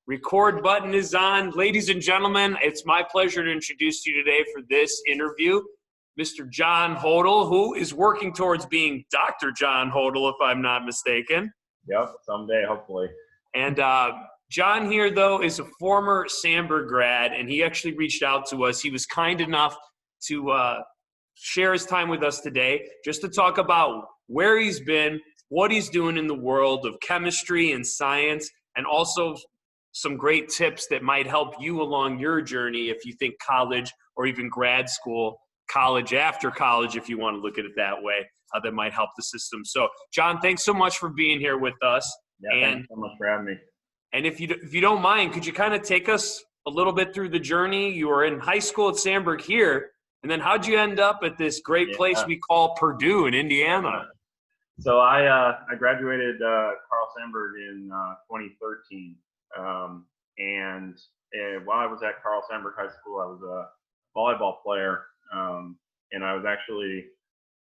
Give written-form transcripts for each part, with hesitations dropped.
Record button is on. Ladies and gentlemen, it's my pleasure to introduce you today for this interview, Mr. John Hodul, who is working towards being Dr. John Hodul, if I'm not mistaken. Yep, someday, hopefully. And John here, though, is a former Sandberg grad, and he actually reached out to us. He was kind enough to share his time with us today just to talk about where he's been, what he's doing in the world of chemistry and science, and also some great tips that might help you along your journey if you think college or even grad school, college after college, if you want to look at it that way, that might help the system. So, John, thanks so much for being here with us. Yeah, thanks so much for having me. And if you don't mind, could you kind of take us a little bit through the journey? You were in high school at Sandberg here, and then how'd you end up at this great place we call Purdue in Indiana? So I graduated Carl Sandberg in 2013. And while I was at Carl Sandberg High School, I was a volleyball player, and I was actually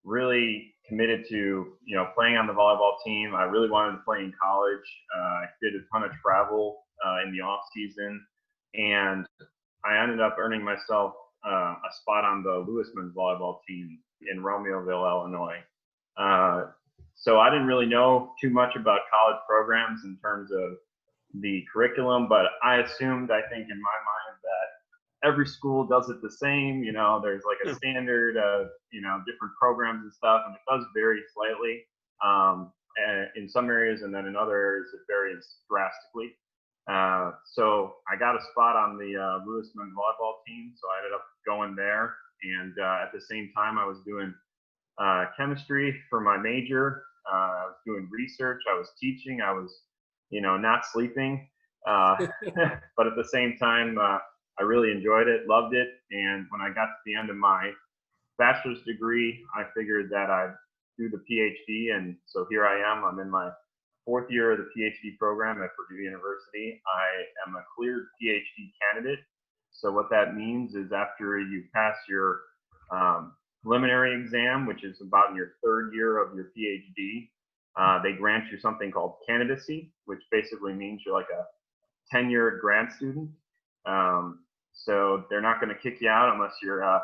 really committed to playing on the volleyball team. I really wanted to play in college. I did a ton of travel in the off season, and I ended up earning myself a spot on the Lewisman's volleyball team in Romeoville, Illinois. So I didn't really know too much about college programs in terms of the curriculum, but I assumed, I think in my mind, that every school does it the same. There's like a standard of, different programs and stuff, and it does vary slightly in some areas, and then in other areas it varies drastically. So I got a spot on the Lewisman volleyball team, so I ended up going there, and at the same time I was doing chemistry for my major. I was doing research, I was teaching, I was not sleeping, but at the same time, I really enjoyed it, loved it. And when I got to the end of my bachelor's degree, I figured that I'd do the PhD. And so here I am, I'm in my fourth year of the PhD program at Purdue University. I am a cleared PhD candidate. So what that means is after you pass your preliminary exam, which is about in your third year of your PhD, they grant you something called candidacy, which basically means you're like a tenured grad student. So they're not going to kick you out unless you're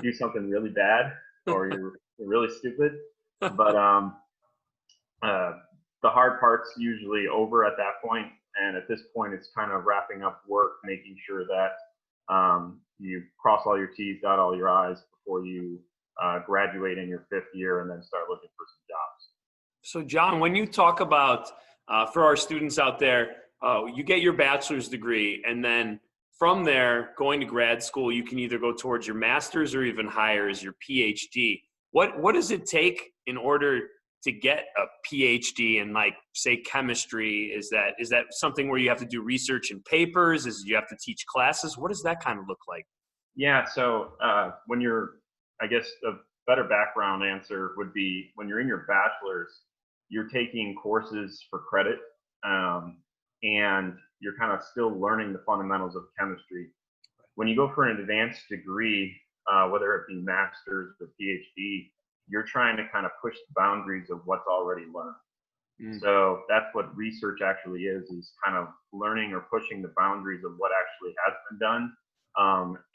do something really bad or you're really stupid. But the hard part's usually over at that point, and at this point, it's kind of wrapping up work, making sure that you cross all your T's, dot all your I's before you graduate in your fifth year, and then start looking for some jobs. So, John, when you talk about, for our students out there, you get your bachelor's degree, and then from there, going to grad school, you can either go towards your master's or even higher as your PhD. What does it take in order to get a PhD in, like, say, chemistry? Is that something where you have to do research and papers? Is you have to teach classes? What does that kind of look like? Yeah, so when you're, I guess a better background answer would be when you're in your bachelor's, you're taking courses for credit, and you're kind of still learning the fundamentals of chemistry. When you go for an advanced degree, whether it be master's or PhD, you're trying to kind of push the boundaries of what's already learned. So that's what research actually is kind of learning or pushing the boundaries of what actually has been done,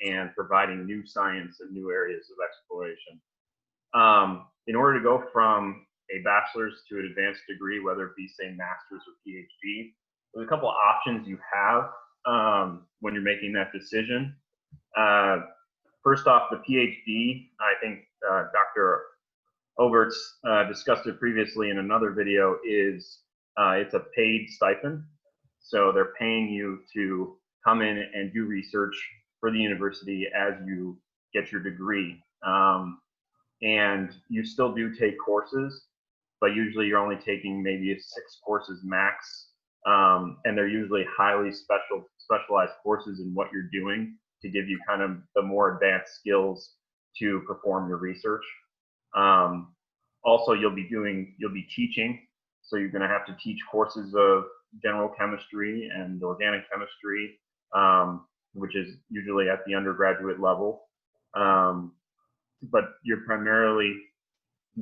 and providing new science and new areas of exploration. In order to go from a bachelor's to an advanced degree, whether it be, say, master's or PhD, there's a couple of options you have when you're making that decision. First off, the PhD, I think Dr. Overts discussed it previously in another video, is it's a paid stipend. So they're paying you to come in and do research for the university as you get your degree. And you still do take courses, but usually you're only taking maybe 6 courses max. And they're usually highly specialized courses in what you're doing to give you kind of the more advanced skills to perform your research. Also, you'll be teaching. So you're going to have to teach courses of general chemistry and organic chemistry, which is usually at the undergraduate level. But you're primarily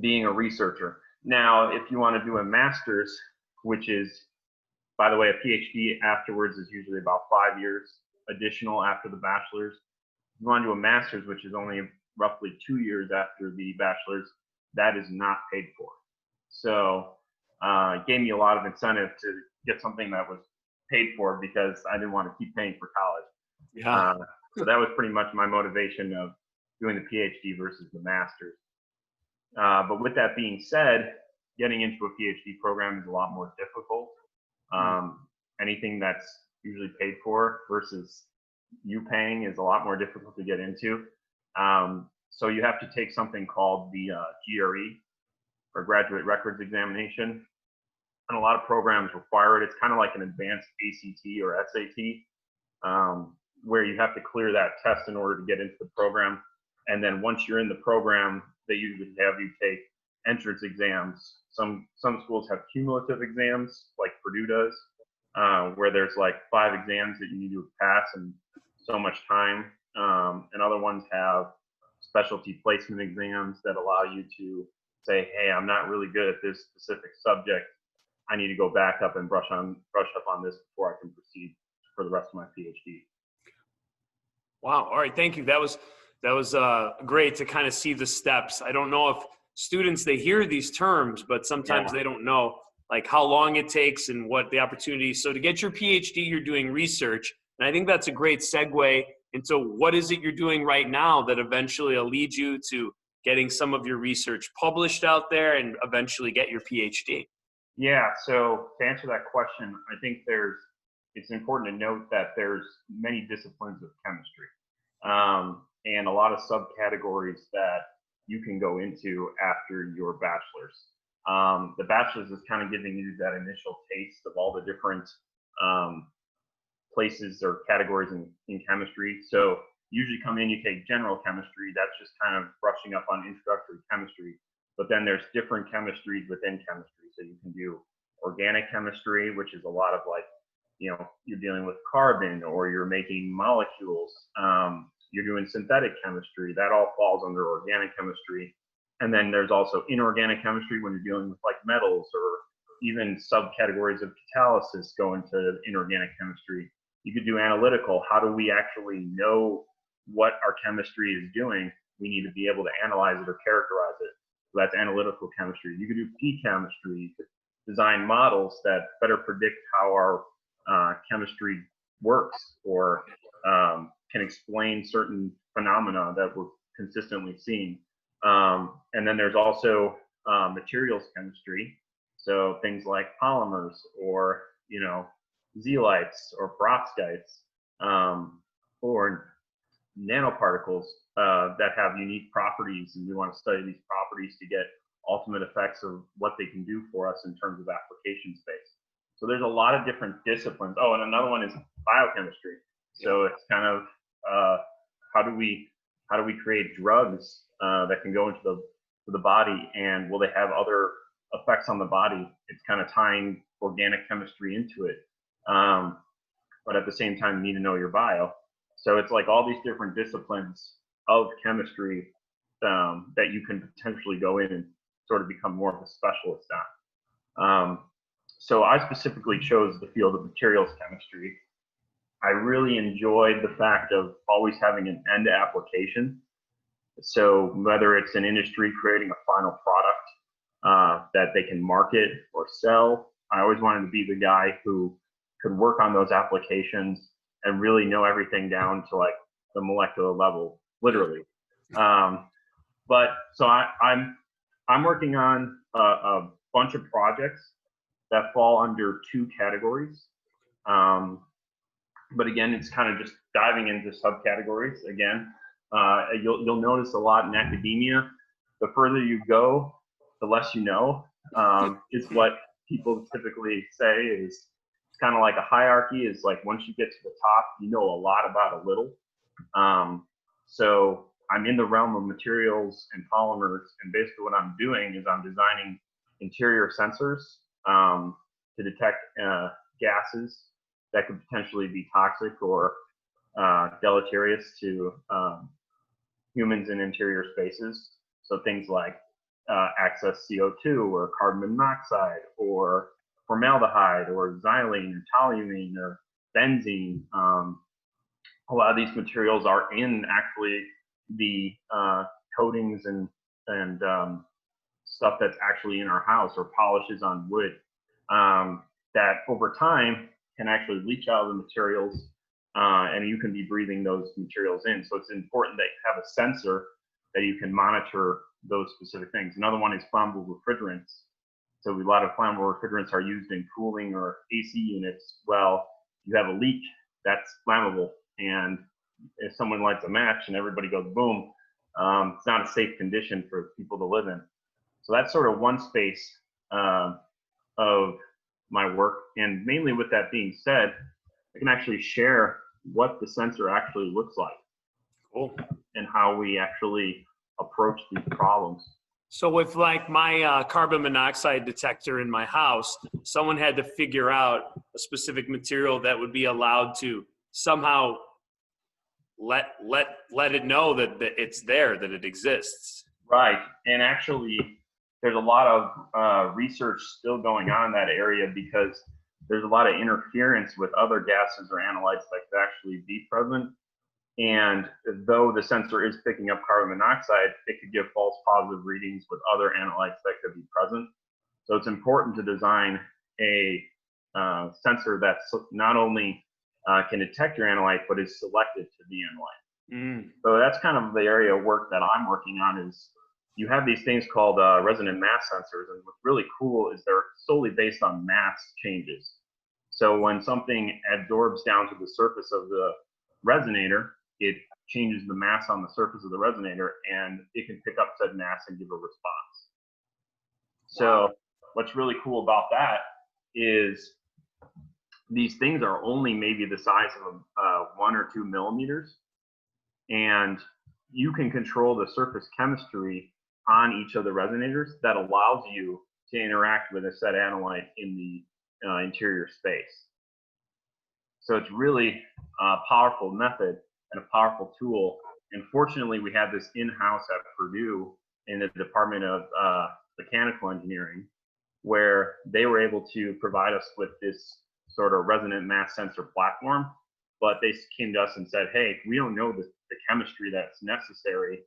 being a researcher. Now, if you want to do a master's, which is By the way, a PhD afterwards is usually about 5 years additional after the bachelor's. If you want to do a master's, which is only roughly 2 years after the bachelor's, that is not paid for. So it gave me a lot of incentive to get something that was paid for because I didn't want to keep paying for college. Yeah. So that was pretty much my motivation of doing the PhD versus the master's. But with that being said, getting into a PhD program is a lot more difficult. Anything that's usually paid for versus you paying is a lot more difficult to get into. So you have to take something called the GRE, or Graduate Records Examination. And a lot of programs require it. It's kind of like an advanced ACT or SAT, where you have to clear that test in order to get into the program. And then once you're in the program, they usually have you take entrance exams. Some schools have cumulative exams, like Purdue does, where there's like 5 exams that you need to pass and so much time. And other ones have specialty placement exams that allow you to say, hey, I'm not really good at this specific subject. I need to go back up and brush up on this before I can proceed for the rest of my PhD. Wow. All right. Thank you. That was great to kind of see the steps. I don't know if students, they hear these terms, but sometimes they don't know like how long it takes and what the opportunities. So to get your PhD, you're doing research. And I think that's a great segue into what is it you're doing right now that eventually will lead you to getting some of your research published out there and eventually get your PhD. Yeah, so to answer that question, I think it's important to note that there's many disciplines of chemistry, and a lot of subcategories that you can go into after your bachelor's. The bachelor's is kind of giving you that initial taste of all the different places or categories in chemistry. So usually come in, you take general chemistry, that's just kind of brushing up on introductory chemistry. But then there's different chemistries within chemistry. So you can do organic chemistry, which is a lot of like, you're dealing with carbon or you're making molecules. You're doing synthetic chemistry. That all falls under organic chemistry. And then there's also inorganic chemistry when you're dealing with like metals, or even subcategories of catalysis go into inorganic chemistry. You could do analytical. How do we actually know what our chemistry is doing? We need to be able to analyze it or characterize it. So that's analytical chemistry. You could do P-chemistry. You could design models that better predict how our chemistry works, or can explain certain phenomena that we're consistently seeing. And then there's also materials chemistry. So things like polymers, or zeolites or perovskites, or nanoparticles that have unique properties, and we want to study these properties to get ultimate effects of what they can do for us in terms of application space. So there's a lot of different disciplines. Oh, and another one is biochemistry. So it's kind of how do we create drugs that can go into the body, and will they have other effects on the body? It's kind of tying organic chemistry into it, but at the same time, you need to know your bio. So it's like all these different disciplines of chemistry that you can potentially go in and sort of become more of a specialist on. So I specifically chose the field of materials chemistry. I really enjoyed the fact of always having an end application. So whether it's an industry creating a final product that they can market or sell, I always wanted to be the guy who could work on those applications and really know everything down to like the molecular level, literally. But so I'm working on a bunch of projects that fall under 2 categories. But again, it's kind of just diving into subcategories again. You'll notice a lot in academia, the further you go, the less you know, is what people typically say. Is it's kind of like a hierarchy. Is like once you get to the top, you know a lot about a little. So I'm in the realm of materials and polymers, and basically what I'm doing is I'm designing interior sensors to detect gases that could potentially be toxic or deleterious to humans in interior spaces. So things like excess CO2 or carbon monoxide, or formaldehyde or xylene or toluene or benzene. A lot of these materials are in actually the coatings and stuff that's actually in our house, or polishes on wood, that over time can actually leach out of the materials, and you can be breathing those materials in. So it's important that you have a sensor that you can monitor those specific things. Another one is flammable refrigerants. So a lot of flammable refrigerants are used in cooling or AC units. Well, you have a leak, that's flammable. And if someone lights a match and everybody goes boom, it's not a safe condition for people to live in. So that's sort of one space of my work. And mainly with that being said, I can actually share what the sensor actually looks like. Cool. And how we actually approach these problems. So with like my carbon monoxide detector in my house, someone had to figure out a specific material that would be allowed to somehow let it know that it's there, that it exists. Right. And actually, there's a lot of research still going on in that area, because there's a lot of interference with other gases or analytes that could actually be present. And though the sensor is picking up carbon monoxide, it could give false positive readings with other analytes that could be present. So it's important to design a sensor that not only can detect your analyte, but is selective to the analyte. So that's kind of the area of work that I'm working on. Is you have these things called resonant mass sensors, and what's really cool is they're solely based on mass changes. So when something absorbs down to the surface of the resonator, it changes the mass on the surface of the resonator, and it can pick up said mass and give a response. So what's really cool about that is these things are only maybe the size of 1 or 2 millimeters, and you can control the surface chemistry on each of the resonators that allows you to interact with a said analyte in the interior space. So it's really a powerful method and a powerful tool. And fortunately, we have this in-house at Purdue in the Department of Mechanical Engineering, where they were able to provide us with this sort of resonant mass sensor platform. But they came to us and said, hey, we don't know the chemistry that's necessary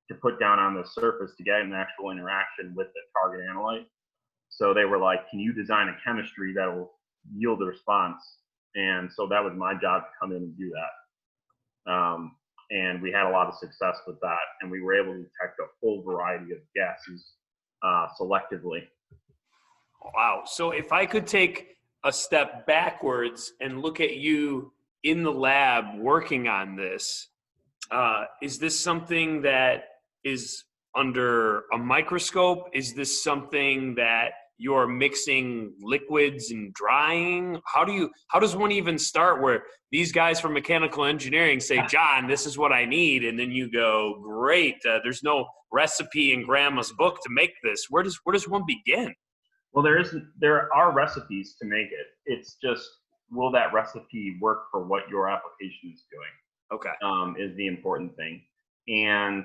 to put down on the surface to get an actual interaction with the target analyte. So they were like, can you design a chemistry that will yield a response? And so that was my job to come in and do that. And we had a lot of success with that, and we were able to detect a whole variety of gases selectively. Wow. So if I could take a step backwards and look at you in the lab working on this, is this something that is under a microscope? Is this something that you're mixing liquids and drying? How does one even start where these guys from mechanical engineering say, John, this is what I need, and then you go, great, there's no recipe in grandma's book to make this. Where does one begin? Well, there are recipes to make it. It's just, will that recipe work for what your application is doing? Okay. Is the important thing. And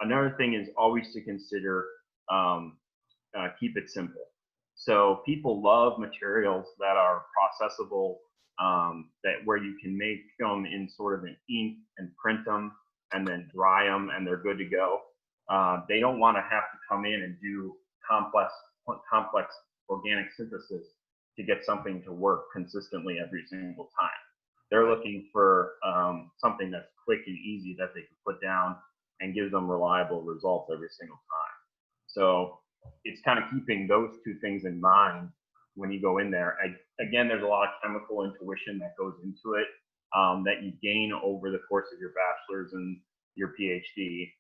another thing is always to consider keep it simple. So people love materials that are processable, that where you can make them in sort of an ink and print them and then dry them and they're good to go. They don't want to have to come in and do complex organic synthesis to get something to work consistently every single time. They're looking for something that's quick and easy that they can put down and gives them reliable results every single time. So it's kind of keeping those two things in mind when you go in there. Again, there's a lot of chemical intuition that goes into it that you gain over the course of your bachelor's and your PhD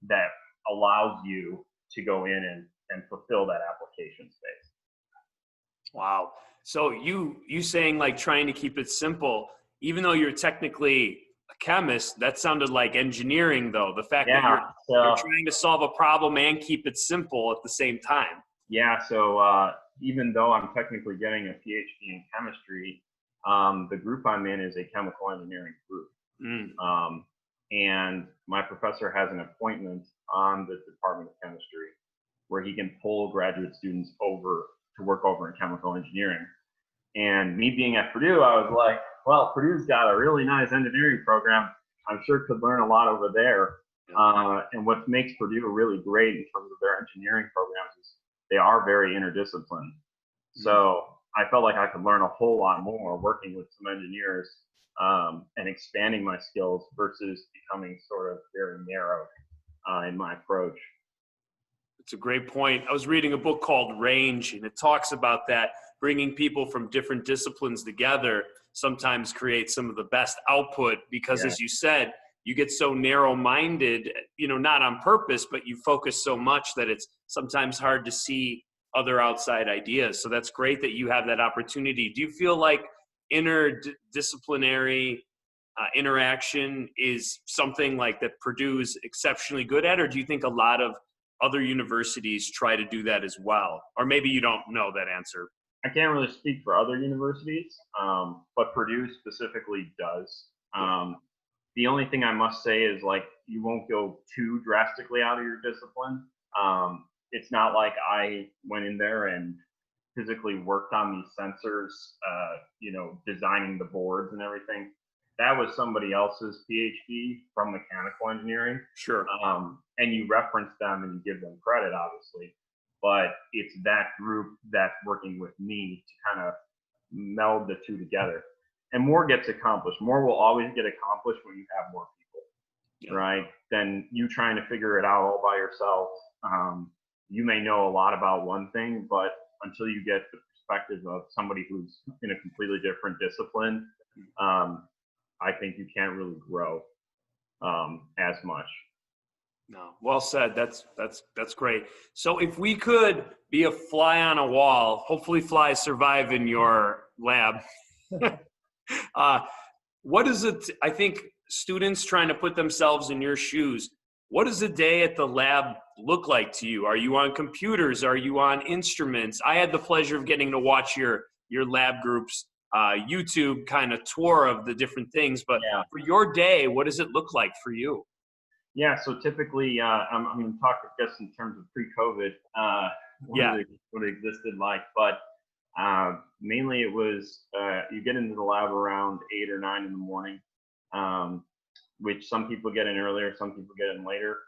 that allows you to go in and fulfill that application space. Wow. So you saying like trying to keep it simple, even though you're technically a chemist, that sounded like engineering though. The fact that you're trying to solve a problem and keep it simple at the same time. Yeah. So even though I'm technically getting a PhD in chemistry, the group I'm in is a chemical engineering group. And my professor has an appointment on the Department of Chemistry where he can pull graduate students over to work over in chemical engineering. And me being at Purdue, I was like, well, Purdue's got a really nice engineering program. I'm sure could learn a lot over there. And what makes Purdue really great in terms of their engineering programs is they are very interdisciplinary. So I felt like I could learn a whole lot more working with some engineers and expanding my skills versus becoming sort of very narrow in my approach. It's a great point. I was reading a book called Range, and it talks about that. Bringing people from different disciplines together sometimes creates some of the best output because, as you said, you get so narrow-minded, not on purpose, but you focus so much that it's sometimes hard to see other outside ideas. So that's great that you have that opportunity. Do you feel like interdisciplinary interaction is something like that Purdue is exceptionally good at, or do you think a lot of other universities try to do that as well? Or maybe you don't know that answer. I can't really speak for other universities, but Purdue specifically does. The only thing I must say is, like, you won't go too drastically out of your discipline. It's not like I went in there and physically worked on these sensors, designing the boards and everything. That was somebody else's PhD from mechanical engineering. Sure. And you reference them and you give them credit, obviously. But it's that group that's working with me to kind of meld the two together. And more gets accomplished. More will always get accomplished when you have more people, right? Than you trying to figure it out all by yourself. You may know a lot about one thing, but until you get the perspective of somebody who's in a completely different discipline, I think you can't really grow as much. No, well said. That's great. So if we could be a fly on a wall, hopefully flies survive in your lab. What is it? I think students trying to put themselves in your shoes. What does a day at the lab look like to you? Are you on computers? Are you on instruments? I had the pleasure of getting to watch your lab group's YouTube kind of tour of the different things. But for your day, what does it look like for you? Yeah, so typically, I'm going to talk just in terms of pre-COVID, what it existed like. But mainly it was, you get into the lab around 8 or 9 in the morning, which some people get in earlier, some people get in later.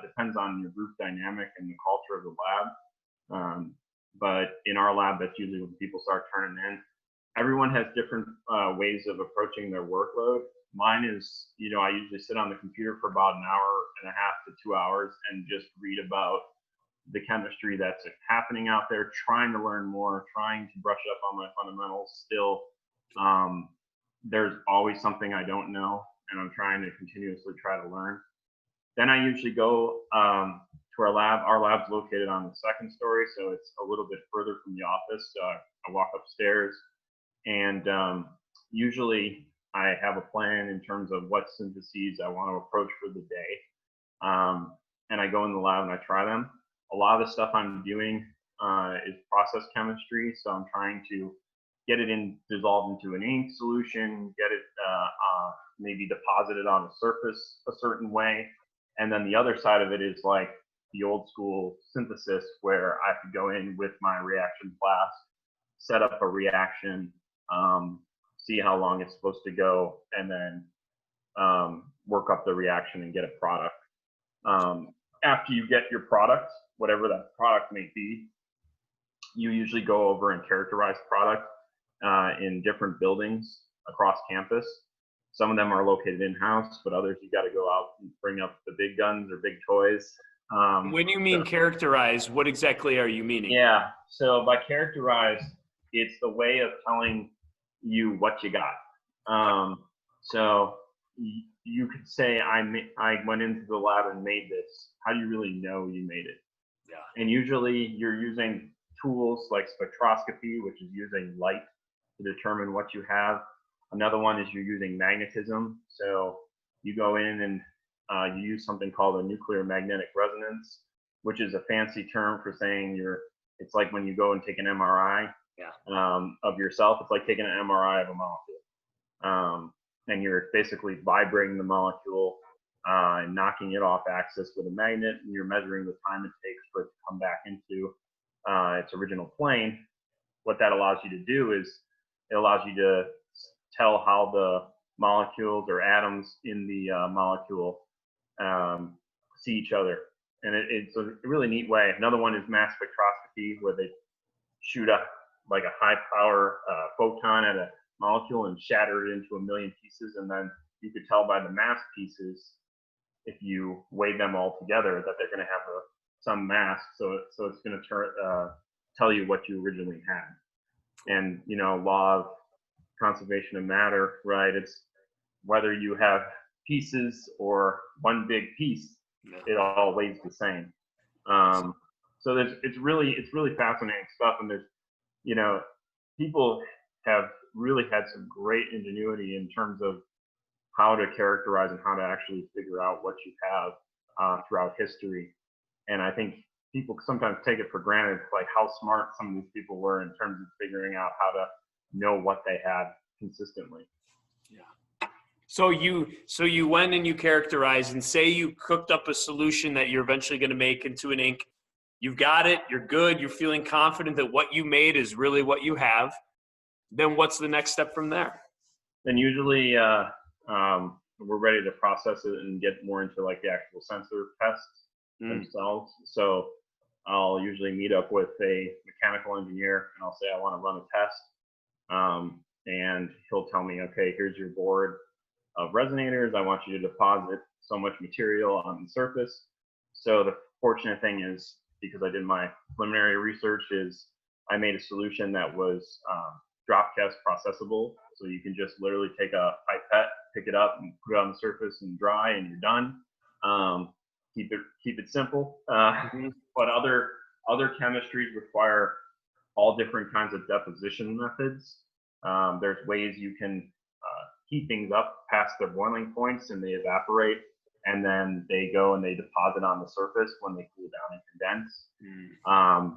Depends on your group dynamic and the culture of the lab. But in our lab, that's usually when people start turning in. Everyone has different ways of approaching their workload. Mine is, I usually sit on the computer for about an hour and a half to 2 hours and just read about the chemistry that's happening out there, trying to learn more, trying to brush up on my fundamentals still. There's always something I don't know, and I'm trying to continuously try to learn. Then I usually go to our lab. Our lab's located on the second story, so it's a little bit further from the office. I walk upstairs, and usually I have a plan in terms of what syntheses I want to approach for the day. And I go in the lab and I try them. A lot of the stuff I'm doing is process chemistry. So I'm trying to get it dissolved into an ink solution, get it maybe deposited on a surface a certain way. And then the other side of it is like the old school synthesis where I could go in with my reaction flask, set up a reaction, see how long it's supposed to go, and then work up the reaction and get a product. After you get your product, whatever that product may be, you usually go over and characterize product in different buildings across campus. Some of them are located in-house, but others you got to go out and bring up the big guns or big toys. When you mean characterize, what exactly are you meaning? Yeah, so by characterize, it's the way of telling you what you got. So you could say I went into the lab and made this. How do you really know you made it? Yeah. And usually you're using tools like spectroscopy, which is using light to determine what you have. Another one is you're using magnetism. So you go in and you use something called a nuclear magnetic resonance, which is a fancy term for saying it's like when you go and take an MRI of yourself. It's like taking an MRI of a molecule. And you're basically vibrating the molecule and knocking it off axis with a magnet, and you're measuring the time it takes for it to come back into its original plane. what that allows you to do is it allows you to tell how the molecules or atoms in the molecule see each other. And it's a really neat way. Another one is mass spectroscopy, where they shoot up like a high power photon at a molecule and shatter it into a million pieces. And then you could tell by the mass pieces, if you weigh them all together, that they're going to have some mass. So it's going to tell you what you originally had. And, you know, law of conservation of matter, right? It's whether you have pieces or one big piece, it all weighs the same. So it's really fascinating stuff. And there's, you know, people have really had some great ingenuity in terms of how to characterize and how to actually figure out what you have throughout history. And I think people sometimes take it for granted, like how smart some of these people were in terms of figuring out how to know what they had consistently. Yeah. So you went and you characterized, and say you cooked up a solution that you're eventually going to make into an ink. You've got it. You're good. You're feeling confident that what you made is really what you have. Then what's the next step from there? Then usually we're ready to process it and get more into like the actual sensor tests themselves. So I'll usually meet up with a mechanical engineer and I'll say I want to run a test. And he'll tell me, okay, here's your board of resonators. I want you to deposit so much material on the surface. So the fortunate thing is, because I did my preliminary research, is I made a solution that was drop test processable. So you can just literally take a pipette, pick it up and put it on the surface and dry, and you're done. Keep it simple. But other chemistries require all different kinds of deposition methods. There's ways you can heat things up past their boiling points and they evaporate, and then they go and they deposit on the surface when they cool down and condense.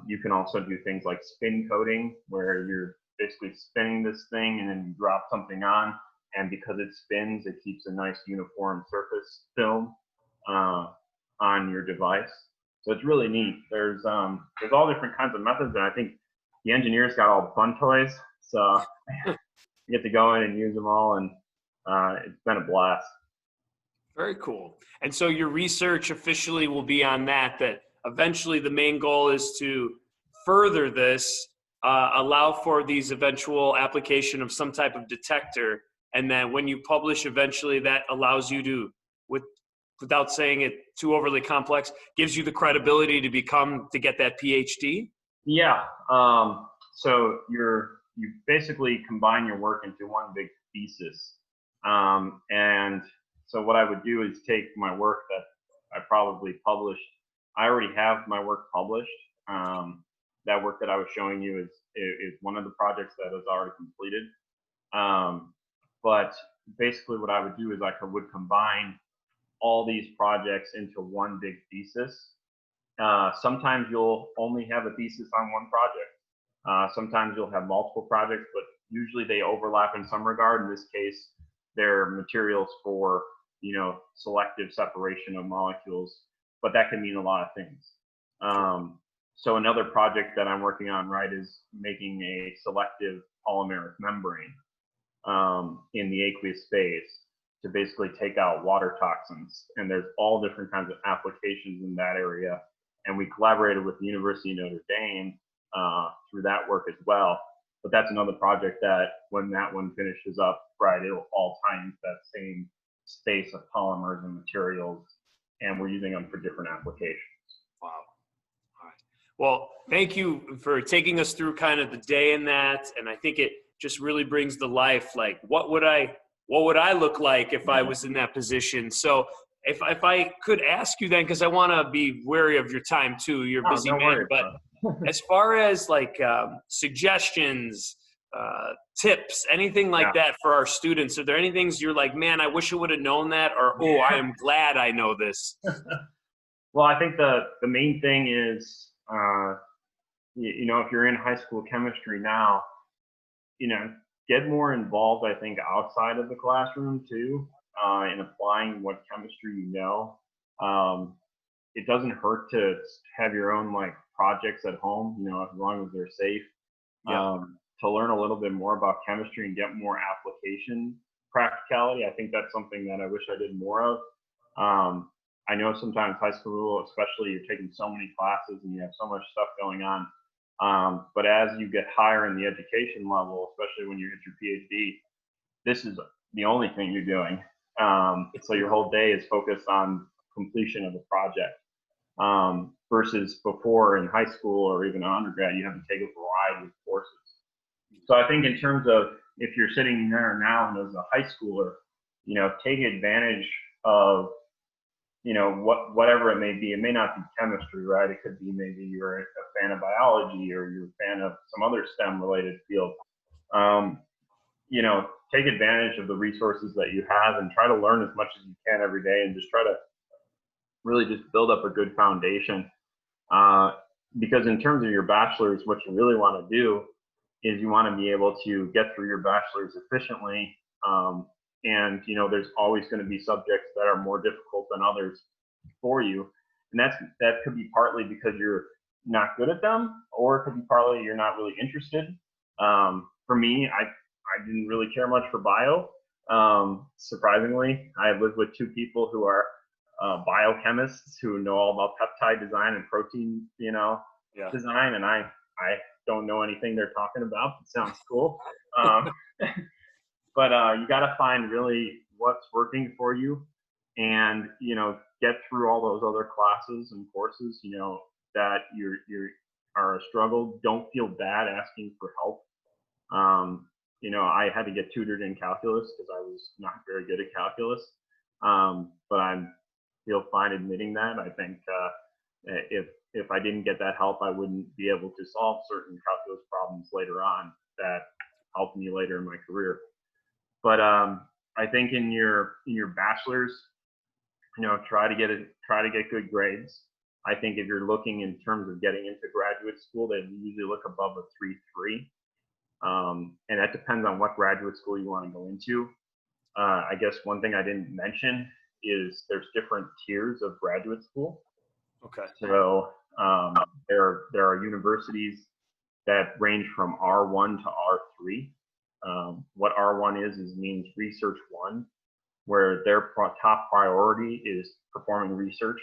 You can also do things like spin coating, where you're basically spinning this thing and then you drop something on, and because it spins, it keeps a nice uniform surface film on your device. So it's really neat. There's all different kinds of methods, and I think the engineers got all the fun toys, so you get to go in and use them all, and it's been a blast. Very cool. And so your research officially will be on that eventually the main goal is to further this, allow for these eventual application of some type of detector. And then when you publish eventually, that allows you to, without saying it too overly complex, gives you the credibility to get that PhD? Yeah. So you basically combine your work into one big thesis. And so what I would do is take my work that I probably published. I already have my work published. That work that I was showing you is one of the projects that is already completed. But basically what I would do is I would combine all these projects into one big thesis. Sometimes you'll only have a thesis on one project. Sometimes you'll have multiple projects, but usually they overlap in some regard. In this case, they're materials for, selective separation of molecules, but that can mean a lot of things. So another project that I'm working on, right, is making a selective polymeric membrane in the aqueous phase to basically take out water toxins. And there's all different kinds of applications in that area. And we collaborated with the University of Notre Dame through that work as well. But that's another project that when that one finishes up, right, it'll all tie into that same space of polymers and materials, and we're using them for different applications. Wow. All right. Well, thank you for taking us through kind of the day in that, and I think it just really brings to life, like, what would I look like if I was in that position? So if I could ask you then, because I want to be wary of your time too, you're a busy man, but as far as like suggestions, tips, anything like that for our students, are there any things you're like, man, I wish I would have known that, or I am glad I know this? Well, I think the main thing is, if you're in high school chemistry now, get more involved, I think, outside of the classroom too, in applying what chemistry you know. It doesn't hurt to have your own like projects at home, as long as they're safe. Yeah. to learn a little bit more about chemistry and get more application practicality. I think that's something that I wish I did more of. I know sometimes high school, especially, you're taking so many classes and you have so much stuff going on. But as you get higher in the education level, especially when you hit your PhD, this is the only thing you're doing. So your whole day is focused on completion of a project. Versus before in high school or even undergrad, you have to take a variety of courses. So I think in terms of if you're sitting there now and as a high schooler, take advantage of, whatever it may be. It may not be chemistry, right? It could be maybe you're a fan of biology or you're a fan of some other STEM related field. Take advantage of the resources that you have and try to learn as much as you can every day and just try to really just build up a good foundation. Because in terms of your bachelor's, what you really want to do is you want to be able to get through your bachelor's efficiently. And there's always going to be subjects that are more difficult than others for you. And that could be partly because you're not good at them, or it could be partly you're not really interested. For me, I didn't really care much for bio. Surprisingly, I lived with two people who are biochemists who know all about peptide design and protein, design, and I don't know anything they're talking about. It sounds cool, but you got to find really what's working for you, and get through all those other classes and courses, that you are a struggle. Don't feel bad asking for help. I had to get tutored in calculus because I was not very good at calculus, but I feel fine admitting that. I think if I didn't get that help, I wouldn't be able to solve certain calculus problems later on that helped me later in my career. But I think in your bachelor's, try to get good grades. I think if you're looking in terms of getting into graduate school, they usually look above a 3.3. And that depends on what graduate school you want to go into. I guess one thing I didn't mention is there's different tiers of graduate school. Okay. So there are universities that range from R1 to R3. What R1 means research one, where their top priority is performing research,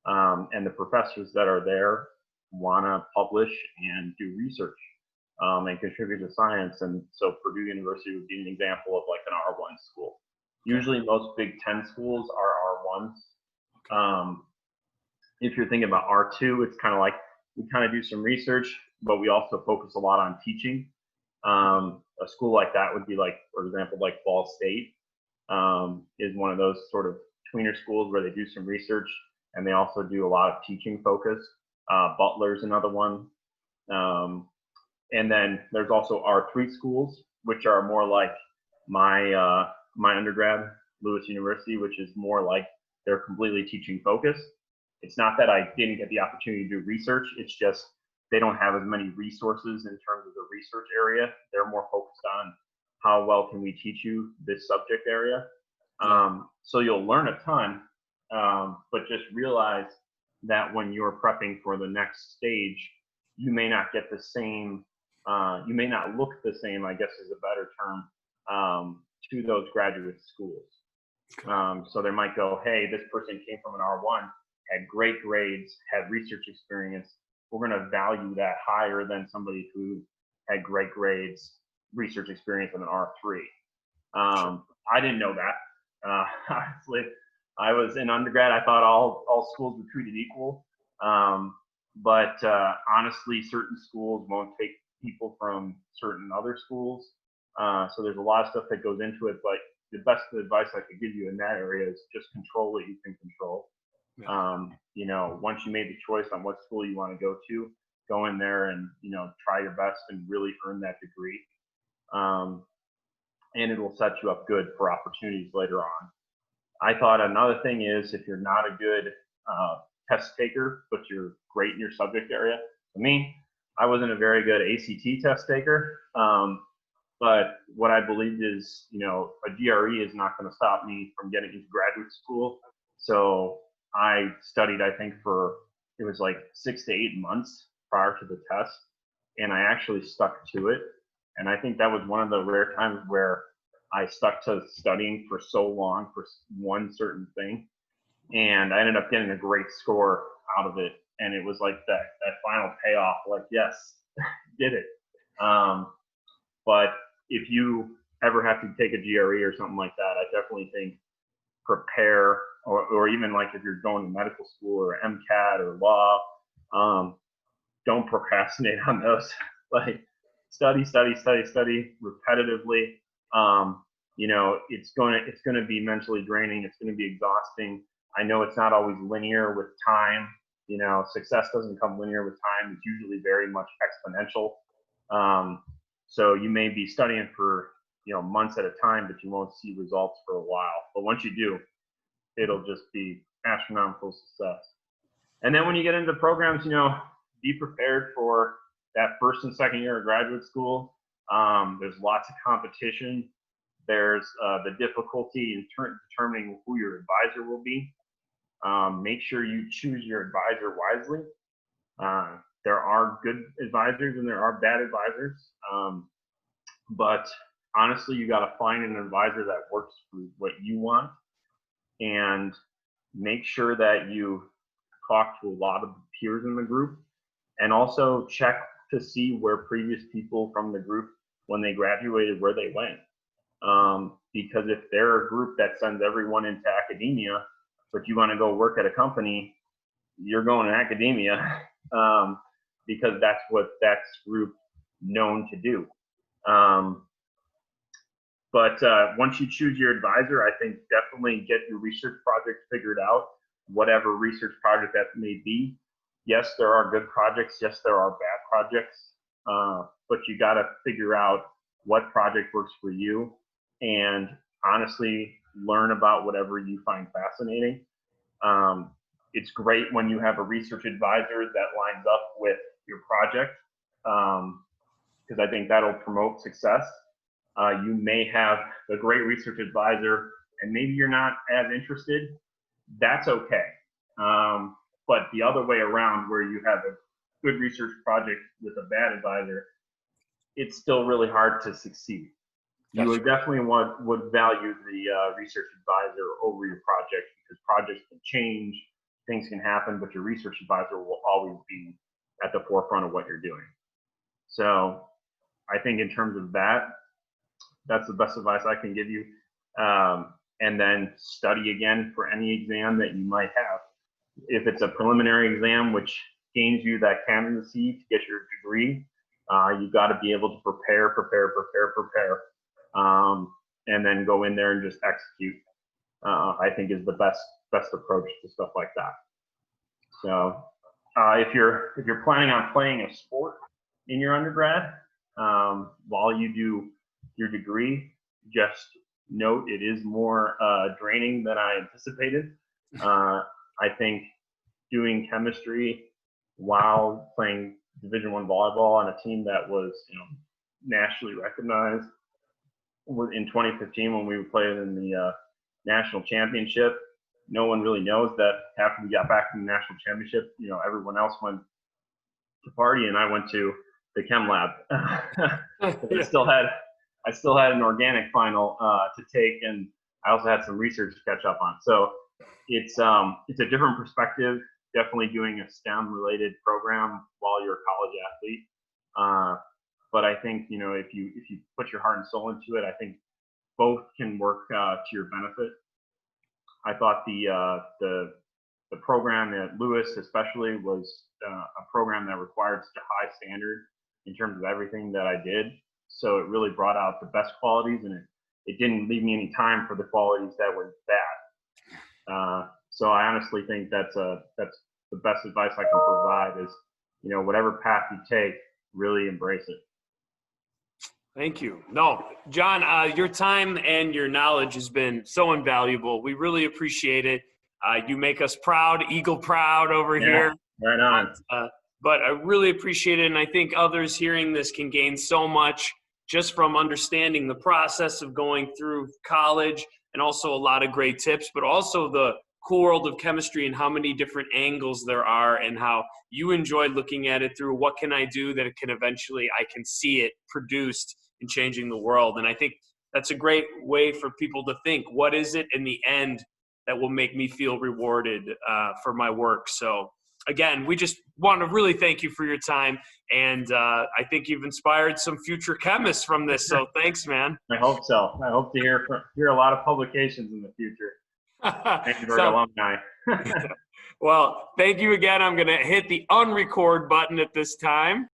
and the professors that are there want to publish and do research. And contribute to science. And so Purdue University would be an example of like an R1 school. Usually most Big Ten schools are R1s. If you're thinking about R2, it's kind of like we kind of do some research, but we also focus a lot on teaching. A school like that would be like, for example, like Ball State is one of those sort of tweener schools where they do some research and they also do a lot of teaching focus. Butler's another one. And then there's also R3 schools, which are more like my undergrad, Lewis University, which is more like they're completely teaching focused. It's not that I didn't get the opportunity to do research. It's just they don't have as many resources in terms of the research area. They're more focused on how well can we teach you this subject area. So you'll learn a ton, but just realize that when you're prepping for the next stage, you may not get the same, you may not look the same, I guess is a better term, to those graduate schools. So they might go, hey, this person came from an R1, had great grades, had research experience. We're going to value that higher than somebody who had great grades, research experience in an R3. I didn't know that. Honestly, I was in undergrad. I thought all schools were treated equal. But honestly, certain schools won't take people from certain other schools. So there's a lot of stuff that goes into it. But the best advice I could give you in that area is just control what you can control. Yeah. Once you made the choice on what school you want to go in there and, try your best and really earn that degree. And it will set you up good for opportunities later on. I thought another thing is if you're not a good test taker, but you're great in your subject area. For me, I wasn't a very good ACT test taker. But what I believed is, a GRE is not going to stop me from getting into graduate school. So I studied, I think it was like 6 to 8 months prior to the test. and I actually stuck to it. And I think that was one of the rare times where I stuck to studying for so long for one certain thing. And I ended up getting a great score out of it. And it was like that final payoff, like, yes, did it. But if you ever have to take a GRE or something like that, I definitely think prepare, or even like if you're going to medical school or MCAT or law, don't procrastinate on those. Like study repetitively. You know, it's gonna be mentally draining. It's gonna be exhausting. I know it's not always linear with time. You know, success doesn't come linear with time. It's usually very much exponential. So you may be studying for, you know, months at a time, but you won't see results for a while. But once you do, it'll just be astronomical success. And then when you get into programs, you know, be prepared for that first and second year of graduate school. There's lots of competition. There's the difficulty in determining who your advisor will be. Make sure you choose your advisor wisely. There are good advisors and there are bad advisors. But honestly, you got to find an advisor that works for what you want, and make sure that you talk to a lot of peers in the group, and also check to see where previous people from the group, when they graduated, where they went. Because if they're a group that sends everyone into academia, but you want to go work at a company, you're going to academia, because that's what that group known to do. But once you choose your advisor, I think definitely get your research project figured out, whatever research project that may be. Yes, there are good projects. Yes, there are bad projects. But you got to figure out what project works for you, and honestly, learn about whatever you find fascinating. It's great when you have a research advisor that lines up with your project, because I think that'll promote success. You may have a great research advisor and maybe you're not as interested. That's okay. But the other way around, where you have a good research project with a bad advisor, it's still really hard to succeed. You would definitely would value the research advisor over your project, because projects can change, things can happen, but your research advisor will always be at the forefront of what you're doing. So I think in terms of that, that's the best advice I can give you. And then study again for any exam that you might have. If it's a preliminary exam, which gains you that candidacy to get your degree, you've got to be able to prepare, and then go in there and just execute. I think is the best approach to stuff like that. So if you're planning on playing a sport in your undergrad, while you do your degree, just note it is more draining than I anticipated. I think doing chemistry while playing Division I volleyball on a team that was, you know, nationally recognized in 2015 when we played in the national championship. No one really knows that after we got back from the national championship, you know, everyone else went to party and I went to the chem lab. I still had an organic final to take, and I also had some research to catch up on. So it's a different perspective. Definitely doing a STEM related program while you're a college athlete. But I think, you know, if you put your heart and soul into it, I think both can work to your benefit. I thought the program at Lewis especially was a program that required such a high standard in terms of everything that I did. So it really brought out the best qualities, and it didn't leave me any time for the qualities that were bad. So I honestly think that's the best advice I can provide is, you know, whatever path you take, really embrace it. Thank you. No, John, your time and your knowledge has been so invaluable. We really appreciate it. You make us proud, Eagle proud over here. Right on. But I really appreciate it, and I think others hearing this can gain so much just from understanding the process of going through college, and also a lot of great tips, but also the cool world of chemistry and how many different angles there are, and how you enjoyed looking at it through what can I do that it can eventually, I can see it produced in changing the world. And I think that's a great way for people to think, what is it in the end that will make me feel rewarded for my work? So again, we just want to really thank you for your time. And I think you've inspired some future chemists from this. So thanks, man. I hope so. I hope to hear a lot of publications in the future. Thank you for alumni. Well, thank you again. I'm going to hit the unrecord button at this time.